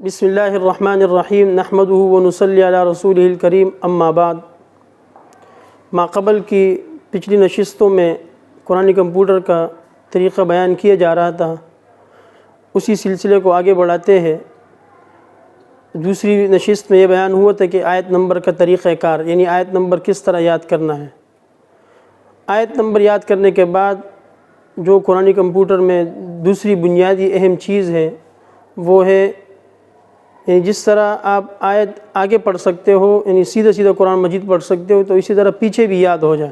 بسم اللہ الرحمن الرحیم نحمدہ ونصلی علی رسولہ الکریم اما بعد۔ ماقبل کی پچھلی نشستوں میں قرآن کمپیوٹر کا طریقہ بیان کیا جا رہا تھا، اسی سلسلے کو آگے بڑھاتے ہیں۔ دوسری نشست میں یہ بیان ہوا تھا کہ آیت نمبر کا طریقہ کار، یعنی آیت نمبر کس طرح یاد کرنا ہے۔ آیت نمبر یاد کرنے کے بعد جو قرآن کمپیوٹر میں دوسری بنیادی اہم چیز ہے وہ ہے یعنی جس طرح آپ آیت آگے پڑھ سکتے ہو، یعنی سیدھا سیدھا قرآن مجید پڑھ سکتے ہو، تو اسی طرح پیچھے بھی یاد ہو جائے۔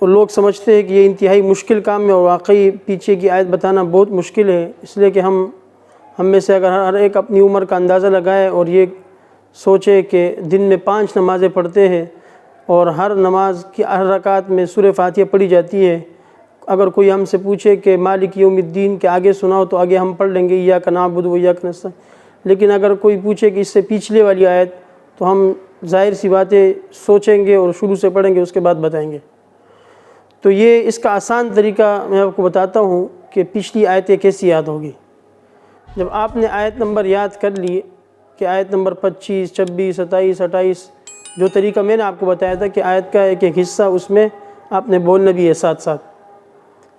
تو لوگ سمجھتے ہیں کہ یہ انتہائی مشکل کام ہے، اور واقعی پیچھے کی آیت بتانا بہت مشکل ہے، اس لیے کہ ہم میں سے اگر ہر ایک اپنی عمر کا اندازہ لگائے اور یہ سوچے کہ دن میں 5 نمازیں پڑھتے ہیں اور ہر نماز کی ہر رکعت میں سورہ فاتحہ پڑھی جاتی ہے، اگر کوئی ہم سے پوچھے کہ مالک یوم الدین کے آگے سناؤ تو آگے ہم پڑھ لیں گے ایاک نعبد و ایاک نستعین، لیکن اگر کوئی پوچھے کہ اس سے پچھلے والی آیت تو ہم ظاہر سی باتیں سوچیں گے اور شروع سے پڑھیں گے، اس کے بعد بتائیں گے۔ تو یہ اس کا آسان طریقہ میں آپ کو بتاتا ہوں کہ پچھلی آیتیں کیسی یاد ہوگی۔ جب آپ نے آیت نمبر یاد کر لی کہ آیت نمبر 25، 26، 27، 28، جو طریقہ میں نے آپ کو بتایا تھا کہ آیت کا ایک ایک حصہ اس میں آپ نے بولنا بھی ہے ساتھ ساتھ،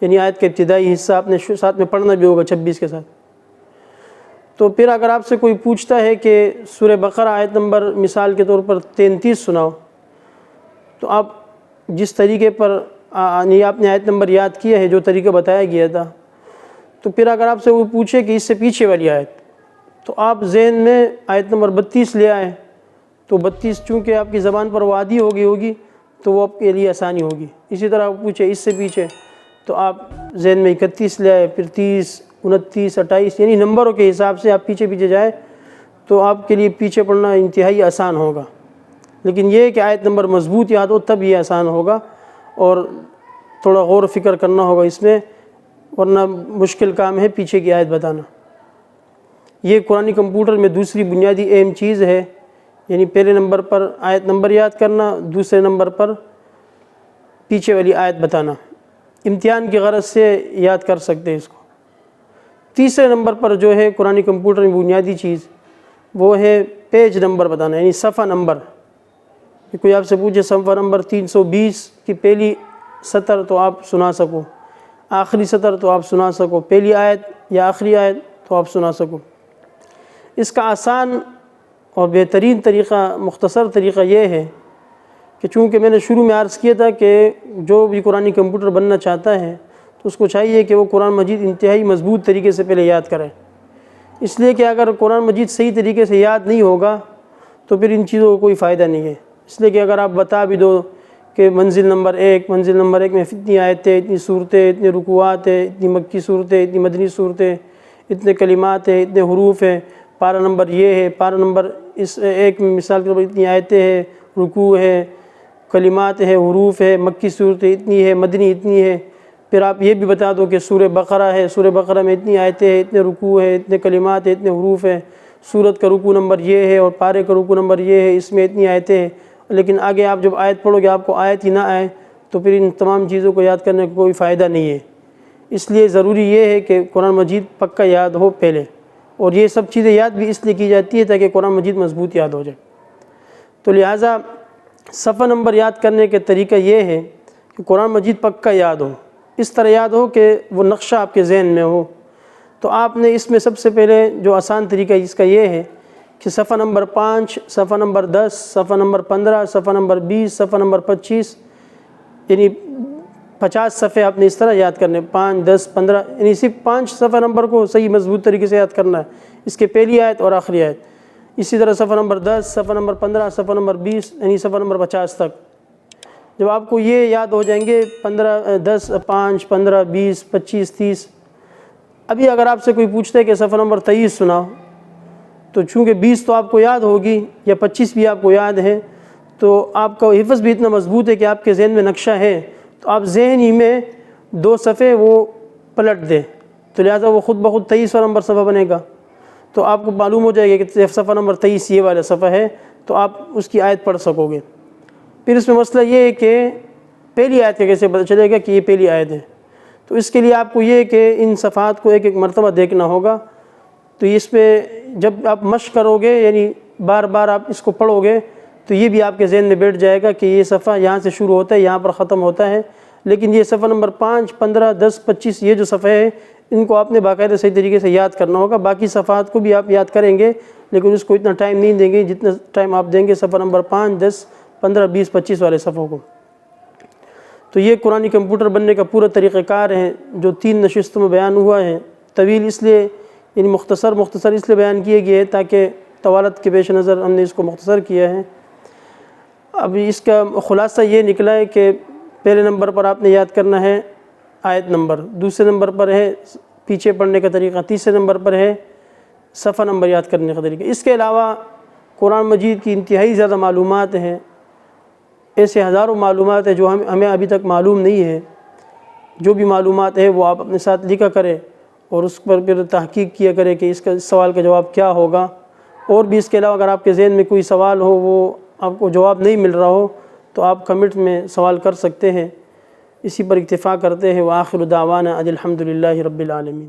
یعنی آیت کا ابتدائی حصہ آپ نے ساتھ میں پڑھنا بھی ہوگا 26 کے ساتھ۔ تو پھر اگر آپ سے کوئی پوچھتا ہے کہ سورہ بقرہ آیت نمبر مثال کے طور پر 33 سناؤ، تو آپ جس طریقے پر آپ نے آیت نمبر یاد کیا ہے، جو طریقہ بتایا گیا تھا، تو پھر اگر آپ سے وہ پوچھے کہ اس سے پیچھے والی آیت، تو آپ ذہن میں آیت نمبر 32 لے آئیں، تو 32 چونکہ آپ کی زبان پر وہ عادی ہوگی تو وہ آپ کے لیے آسانی ہوگی۔ اسی طرح پوچھے اس سے پیچھے، تو آپ ذہن میں 31 لے آئے، پھر 30، 29، 28، یعنی نمبروں کے حساب سے آپ پیچھے جائیں تو آپ کے لیے پیچھے پڑھنا انتہائی آسان ہوگا۔ لیکن یہ کہ آیت نمبر مضبوط یاد ہو تب یہ آسان ہوگا، اور تھوڑا غور و فکر کرنا ہوگا اس میں، ورنہ مشکل کام ہے پیچھے کی آیت بتانا۔ یہ قرآن کمپیوٹر میں دوسری بنیادی اہم چیز ہے، یعنی پہلے نمبر پر آیت نمبر یاد کرنا، دوسرے نمبر پر پیچھے والی آیت بتانا۔ امتحان کی غرض سے یاد کر سکتے ہیں اس کو۔ تیسرے نمبر پر جو ہے قرآن کمپیوٹر میں بنیادی چیز وہ ہے پیج نمبر بتانا، یعنی صفحہ نمبر۔ کوئی آپ سے پوچھے صفحہ نمبر 320 کی پہلی سطر تو آپ سنا سکو، آخری سطر تو آپ سنا سکو، پہلی آیت یا آخری آیت تو آپ سنا سکو۔ اس کا آسان اور بہترین طریقہ، مختصر طریقہ یہ ہے کہ چونکہ میں نے شروع میں عرض کیا تھا کہ جو بھی قرآن کمپیوٹر بننا چاہتا ہے تو اس کو چاہیے کہ وہ قرآن مجید انتہائی مضبوط طریقے سے پہلے یاد کرے، اس لیے کہ اگر قرآن مجید صحیح طریقے سے یاد نہیں ہوگا تو پھر ان چیزوں کو کوئی فائدہ نہیں ہے۔ اس لیے کہ اگر آپ بتا بھی دو کہ منزل نمبر 1 میں اتنی آیتیں، اتنی صورتیں، اتنے رکوعات ہیں، اتنی مکی صورتیں، اتنی مدنی صورتیں، اتنے کلمات ہیں، اتنے حروف ہیں، پارہ نمبر یہ ہے، پارہ نمبر اس 1 میں مثال کے طور پر اتنی آیتیں ہیں، رکوع ہے، کلمات ہے، حروف ہے، مکی صورتیں اتنی ہے، مدنی اتنی ہے، پھر آپ یہ بھی بتا دو کہ سورہ بقرہ ہے، سورہ بقرہ میں اتنی آیتیں ہیں، اتنے رکوع ہے، اتنے کلمات ہیں، اتنے حروف ہیں، سورت کا رکوع نمبر یہ ہے اور پارے کا رکوع نمبر یہ ہے، اس میں اتنی آیتیں ہیں، لیکن آگے آپ جب آیت پڑھو گے آپ کو آیت ہی نہ آئے تو پھر ان تمام چیزوں کو یاد کرنے کا کوئی فائدہ نہیں ہے۔ اس لیے ضروری یہ ہے کہ قرآن مجید پکا یاد ہو پہلے، اور یہ سب چیزیں یاد بھی اس لیے کی جاتی ہے تاکہ قرآن مجید مضبوط یاد ہو جائے۔ تو لہٰذا صفحہ نمبر یاد کرنے کے طریقہ یہ ہے کہ قرآن مجید پکا یاد ہو، اس طرح یاد ہو کہ وہ نقشہ آپ کے ذہن میں ہو۔ تو آپ نے اس میں سب سے پہلے جو آسان طریقہ اس کا یہ ہے کہ صفحہ نمبر 5، صفحہ نمبر 10، صفحہ نمبر 15، صفحہ نمبر 20، صفحہ نمبر 25، یعنی 50 صفحے آپ نے اس طرح یاد کرنے، 5، 10، 15، یعنی صرف 5 صفحہ نمبر کو صحیح مضبوط طریقے سے یاد کرنا ہے، اس کے پہلی آیت اور آخری آیت۔ اسی طرح صفحہ نمبر 10، صفحہ نمبر 15، صفحہ نمبر 20، یعنی صفحہ نمبر 50 تک۔ جب آپ کو یہ یاد ہو جائیں گے 10، 5، 15، 20، 25، 30، ابھی اگر آپ سے کوئی پوچھتا ہے کہ صفحہ نمبر 23 سناؤ، تو چونکہ 20 تو آپ کو یاد ہوگی یا 25 بھی آپ کو یاد ہے، تو آپ کا حفظ بھی اتنا مضبوط ہے کہ آپ کے ذہن میں نقشہ ہے، تو آپ ذہن ہی میں 2 صفحے وہ پلٹ دیں، تو لہٰذا وہ خود بخود 23واں نمبر صفحہ بنے گا، تو آپ کو معلوم ہو جائے گا کہ صفحہ نمبر 23 یہ والا صفحہ ہے، تو آپ اس کی آیت پڑھ سکو گے۔ پھر اس میں مسئلہ یہ ہے کہ پہلی آیت کا کیسے پتہ چلے گا کہ یہ پہلی آیت ہے، تو اس کے لیے آپ کو یہ کہ ان صفحات کو ایک ایک مرتبہ دیکھنا ہوگا، تو اس پہ جب آپ مشق کرو گے، یعنی بار بار آپ اس کو پڑھو گے، تو یہ بھی آپ کے ذہن میں بیٹھ جائے گا کہ یہ صفحہ یہاں سے شروع ہوتا ہے، یہاں پر ختم ہوتا ہے۔ لیکن یہ صفحہ نمبر 5، 15، 10، 25 یہ جو صفحے ہیں ان کو آپ نے باقاعدہ صحیح طریقے سے یاد کرنا ہوگا۔ باقی صفحات کو بھی آپ یاد کریں گے لیکن اس کو اتنا ٹائم نہیں دیں گے جتنا ٹائم آپ دیں گے صفحہ نمبر 5، 10، 15، 20، 25 والے صفحوں کو۔ تو یہ قرآنی کمپیوٹر بننے کا پورا طریقہ کار ہے جو 3 نشستوں میں بیان ہوا ہے۔ طویل اس لیے، یعنی مختصر اس لیے بیان کیے گئے تاکہ طوالت کے پیش نظر ہم نے اس کو مختصر کیا ہے۔ اب اس کا خلاصہ یہ نکلا ہے کہ پہلے نمبر پر آپ نے یاد کرنا ہے آیت نمبر، دوسرے نمبر پر ہے پیچھے پڑھنے کا طریقہ، تیسرے نمبر پر ہے صفحہ نمبر یاد کرنے کا طریقہ۔ اس کے علاوہ قرآن مجید کی انتہائی زیادہ معلومات ہیں، ایسے ہزاروں معلومات ہیں جو ہمیں ابھی تک معلوم نہیں ہے۔ جو بھی معلومات ہے وہ آپ اپنے ساتھ لکھا کریں اور اس پر پھر تحقیق کیا کریں کہ اس سوال کا جواب کیا ہوگا۔ اور بھی اس کے علاوہ اگر آپ کے ذہن میں کوئی سوال ہو، وہ آپ کو جواب نہیں مل رہا ہو، تو آپ کمنٹ میں سوال کر سکتے ہیں۔ اسی پر اکتفا کرتے ہیں۔ وآخر دعوانا ان الحمد للہ رب العالمین۔